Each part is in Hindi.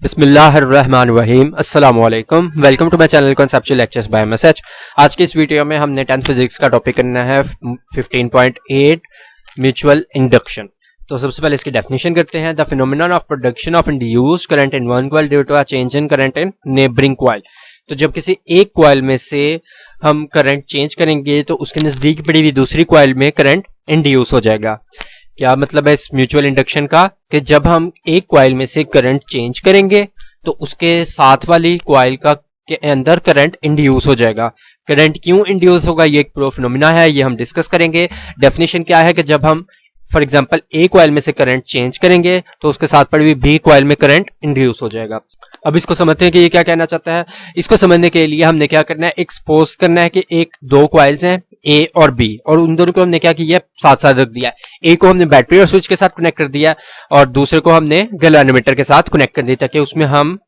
बिस्मिल्लाहिर्रहमानिर्रहीम अस्सलाम वालेकुम। Welcome to my channel conceptual lectures by message. आज की इस वीडियो में हमने 10th फिजिक्स का टॉपिक करना है 15.8 म्यूचुअल इंडक्शन। तो सबसे पहले इसकी डेफिनेशन करते हैं। The phenomenon of production of induced current in one coil due to a change in current in neighbouring coil. तो जब किसी एक कॉइल में से हम करंट चेंज करेंगे तो उसके नजदीक पड़ी हुई दूसरी कॉइल में करंट इंड्यूस हो जाएगा। क्या मतलब है इस म्यूचुअल इंडक्शन का कि जब हम एक कॉइल में से करंट चेंज करेंगे तो उसके साथ वाली कॉइल का के अंदर करंट इंड्यूस हो जाएगा। करंट क्यों इंड्यूस होगा ये एक प्रो फिनोमेना है, ये हम डिस्कस करेंगे। डेफिनेशन क्या है कि जब हम फॉर एग्जांपल एक कॉइल में से करंट चेंज करेंगे तो उसके साथ पड़ी हुई बी कॉइल में करंट इंड्यूस हो जाएगा। अब इसको समझते हैं कि ये क्या कहना चाहता है। इसको समझने के लिए हमने क्या करना है, एक्सपोज करना है कि एक दो कॉइल्स हैं ए और बी, और उन दोनों को हमने क्या किया, साथ साथ रख दिया है। ए को हमने बैटरी और स्विच के साथ कनेक्ट कर दिया और दूसरे को हमने गैल्वेनोमीटर के साथ कनेक्ट कर दिया ताकि उसमें हम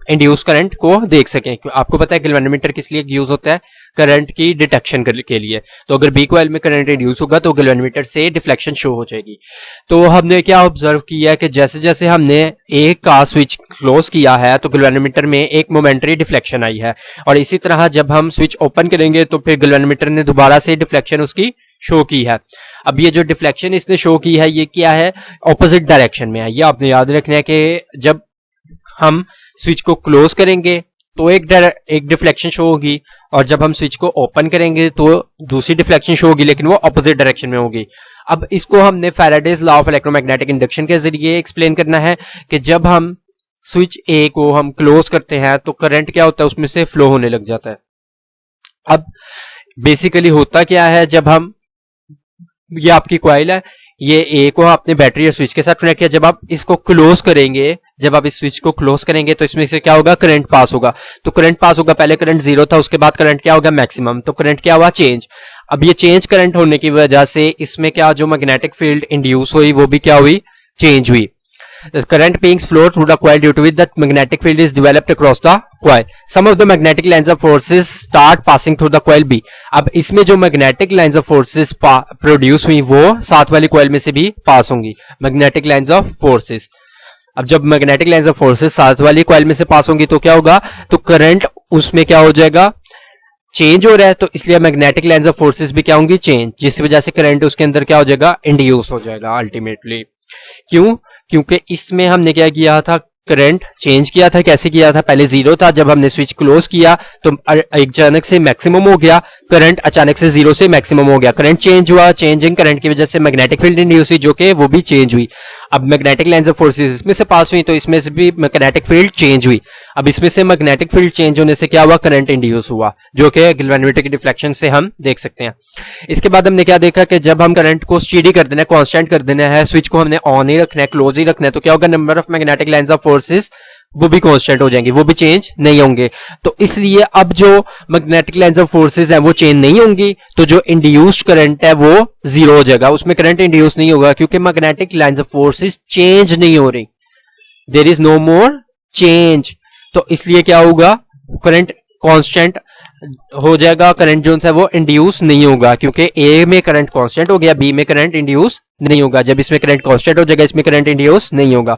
इंड्यूस करंट को देख सकें। आपको पता है गैल्वेनोमीटर किस लिए यूज होता है, करंट की डिटेक्शन के लिए। तो अगर बी कॉइल में करंट इंड्यूस होगा तो गैल्वेनोमीटर से डिफ्लेक्शन शो हो जाएगी। तो हमने क्या ऑब्जर्व किया कि जैसे जैसे हमने ए का स्विच क्लोज किया है तो गैल्वेनोमीटर में एक मोमेंटरी डिफ्लेक्शन आई है, और इसी तरह जब हम स्विच ओपन करेंगे तो फिर गैल्वेनोमीटर ने दोबारा से डिफ्लेक्शन उसकी शो की है। अब ये जो डिफ्लेक्शन इसने शो की है ये क्या है, ऑपोजिट डायरेक्शन में है। ये आपने याद रखना है कि जब हम स्विच को क्लोज करेंगे तो एक डिफ्लेक्शन शो होगी, और जब हम स्विच को ओपन करेंगे तो दूसरी डिफ्लेक्शन शो होगी, लेकिन वो ऑपोजिट डायरेक्शन में होगी। अब इसको हमने Faraday's law of electromagnetic induction के जरिए एक्सप्लेन करना है कि जब हम स्विच ए को हम क्लोज करते हैं तो करंट क्या होता है, उसमें से फ्लो होने लग जाता है। अब बेसिकली होता क्या है, जब हम, ये आपकी कॉइल है, ये ए को आपने बैटरी और स्विच के साथ कनेक्ट किया। जब आप इसको क्लोज करेंगे, जब आप इस स्विच को क्लोज करेंगे तो इसमें से क्या होगा, करंट पास होगा। तो करंट पास होगा, पहले करंट जीरो था, उसके बाद करंट क्या होगा, मैक्सिमम। तो करंट क्या हुआ, चेंज। अब ये चेंज करंट होने की वजह से इसमें क्या, जो मैग्नेटिक फील्ड इंड्यूस हुई वो भी क्या हुई, चेंज हुई। The current being flowed through the coil due to which the magnetic field is developed across the coil. Some of the magnetic lines of forces start passing through the coil B. अब इसमें जो magnetic lines of forces produce हुई वो साथ वाली coil में से भी पास होंगी, magnetic lines of forces। अब जब magnetic lines of forces साथ वाली coil में से पास होंगी तो क्या होगा, तो करंट उसमें क्या हो जाएगा, चेंज हो रहा है, तो इसलिए मैग्नेटिक लाइंस ऑफ फोर्सेस भी क्या होंगी, चेंज, जिस वजह से करंट उसके अंदर क्या हो जाएगा, इंड्यूस हो जाएगा अल्टीमेटली। क्यों, क्योंकि इसमें हमने क्या किया था, करंट चेंज किया था। कैसे किया था, पहले जीरो था, जब हमने स्विच क्लोज किया तो अचानक से मैक्सिमम हो गया करंट, अचानक से जीरो से मैक्सिमम हो गया, करंट चेंज हुआ। चेंजिंग करंट की वजह से मैग्नेटिक फील्ड इंड्यूस हुई जो कि वो भी चेंज हुई। अब मैग्नेटिक लाइंस ऑफ फोर्सेस इसमें से पास हुई तो इसमें से भी मैग्नेटिक फील्ड चेंज हुई। अब इसमें से मैग्नेटिक फील्ड चेंज होने से क्या हुआ, करंट इंड्यूस हुआ, जो कि गैल्वेनोमीटर की डिफ्लेक्शन से हम देख सकते हैं। इसके बाद हमने क्या देखा कि जब हम करंट को स्टेडी कर देना है, कांस्टेंट कर देना है, स्विच को हमने ऑन ही रखना है, क्लोज ही रखना है, तो क्या होगा, number of magnetic lines of forces वो भी कांस्टेंट हो जाएंगे, वो भी चेंज नहीं होंगे। तो इसलिए अब जो मैग्नेटिक लाइंस ऑफ फोर्सेस हैं वो चेंज नहीं होंगी, तो जो इंड्यूस्ड करंट है वो जीरो हो जाएगा, उसमें करंट इंड्यूस नहीं होगा क्योंकि magnetic lines of forces change नहीं हो रही, there is no more change. तो इसलिए क्या होगा, करंट कांस्टेंट हो जाएगा, करंट जो है वो इंड्यूस नहीं होगा क्योंकि ए में करंट कांस्टेंट हो गया, बी में करंट इंड्यूस नहीं होगा। जब इसमें करंट कांस्टेंट हो जाएगा, इसमें करंट इंड्यूस नहीं होगा।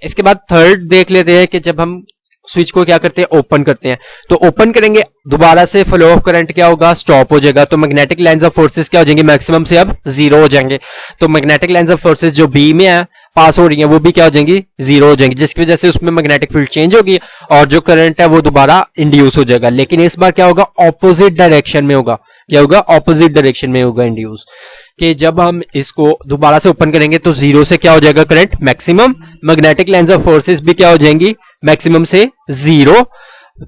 इसके बाद थर्ड देख लेते हैं कि जब हम स्विच को क्या करते हैं, ओपन करते हैं, तो ओपन करेंगे दोबारा से फ्लो ऑफ करंट क्या होगा, स्टॉप हो जाएगा। तो मैग्नेटिक लाइंस ऑफ फोर्सेस क्या हो जाएंगे, मैक्सिमम से अब जीरो हो जाएंगे। तो मैग्नेटिक लाइंस ऑफ फोर्सेस जो बी में है पास हो रही है वो भी क्या हो जाएंगी, जीरो हो जाएंगी, जिसकी वजह से उसमें मैग्नेटिक फील्ड चेंज होगी और जो करंट है वो दोबारा इंड्यूस हो जाएगा। लेकिन इस बार क्या होगा, ऑपोजिट डायरेक्शन में होगा। क्या होगा, ऑपोजिट डायरेक्शन में होगा इंड्यूस। कि जब हम इसको दोबारा से ओपन करेंगे तो जीरो से क्या हो जाएगा, current maximum, magnetic lines of forces भी क्या हो जाएंगी, मैक्सिमम से जीरो।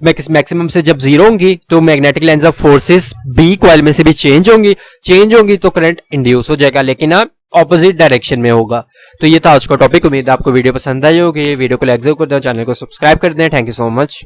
मैक्सिमम से जब जीरो होंगी तो magnetic lines of forces B coil में से भी चेंज होंगी तो करंट इंड्यूस हो जाएगा, लेकिन अब ऑपोजिट डायरेक्शन में होगा। तो ये था आज का टॉपिक। उम्मीद है आपको वीडियो पसंद आई होगी। वीडियो को लाइक जरूर कर दें, चैनल को सब्सक्राइब कर दें। Thank you so much.